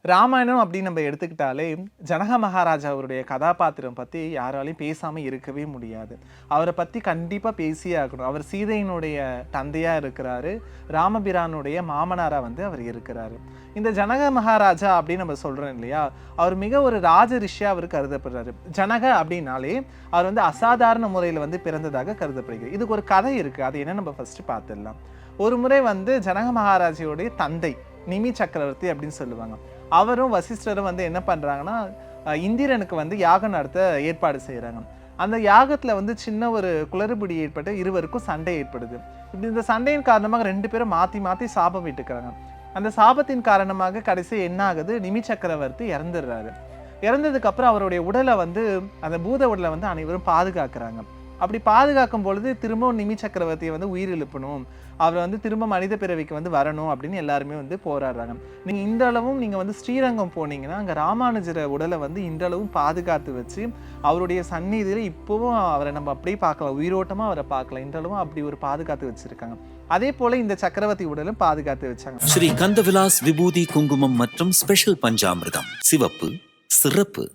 ராமாயணம் அப்படின்னு நம்ம எடுத்துக்கிட்டாலே ஜனக மகாராஜா அவருடைய கதாபாத்திரம் பற்றி யாராலையும் பேசாமல் இருக்கவே முடியாது. அவரை பற்றி கண்டிப்பாக பேசியே ஆகணும். அவர் சீதையினுடைய தந்தையாக இருக்கிறாரு, ராமபிரானுடைய மாமனாராக வந்து அவர் இருக்கிறாரு. இந்த ஜனக மகாராஜா அப்படின்னு நம்ம சொல்கிறோம் இல்லையா, அவர் மிக ஒரு ராஜ ரிஷியாக அவர் கருதப்படுறாரு. ஜனக அப்படின்னாலே அவர் வந்து அசாதாரண முறையில் வந்து பிறந்ததாக கருதப்படுகிறது. இதுக்கு ஒரு கதை இருக்குது, அது என்ன நம்ம ஃபஸ்ட்டு பார்த்துடலாம். ஒரு முறை வந்து ஜனக மகாராஜையோடைய தந்தை நிமி சக்கரவர்த்தி அப்படின்னு சொல்லுவாங்க. அவரும் வசிஷ்டரும் வந்து என்ன பண்ணுறாங்கன்னா, இந்திரனுக்கு வந்து யாகம் நடத்த ஏற்பாடு செய்கிறாங்க. அந்த யாகத்தில் வந்து சின்ன ஒரு குளறுபடி ஏற்பட்டு இருவருக்கும் சண்டை ஏற்படுது. இப்படி இந்த சண்டையின் காரணமாக 2 பேரும் மாற்றி மாற்றி சாபம் விட்டுக்கிறாங்க. அந்த சாபத்தின் காரணமாக கடைசி என்ன ஆகுது, நிமி சக்கரவர்த்தி இறந்துடுறாரு. இறந்ததுக்கப்புறம் அவருடைய உடலை வந்து அந்த பூத உடலை வந்து அனைவரும் பாதுகாக்கிறாங்க. அப்படி பாதுகாக்கும் பொழுது திரும்பவும் நிமி சக்கரவர்த்தியை வந்து உயிர் எழுப்பணும், அவர் வந்து திரும்ப மனித பிறவிக்கு வந்து வரணும் அப்படின்னு எல்லாருமே வந்து போராடுறாங்க. நீங்கள் இந்த அளவும் நீங்கள் வந்து ஸ்ரீரங்கம் போனீங்கன்னா அங்கே ராமானுஜர உடலை வந்து இன்றளவும் பாதுகாத்து வச்சு அவருடைய சந்நிதியில் இப்போவும் அவரை நம்ம அப்படியே பார்க்கலாம், உயிரோட்டமாக அவரை பார்க்கலாம். இன்றளவும் அப்படி ஒரு பாதுகாத்து வச்சிருக்காங்க. அதே போல இந்த சக்கரவர்த்தி உடலும் பாதுகாத்து வச்சாங்க. ஸ்ரீ கந்தவிலாஸ் விபூதி குங்குமம் மற்றும் ஸ்பெஷல் பஞ்சாமிர்தம், சிவப்பு சிறப்பு.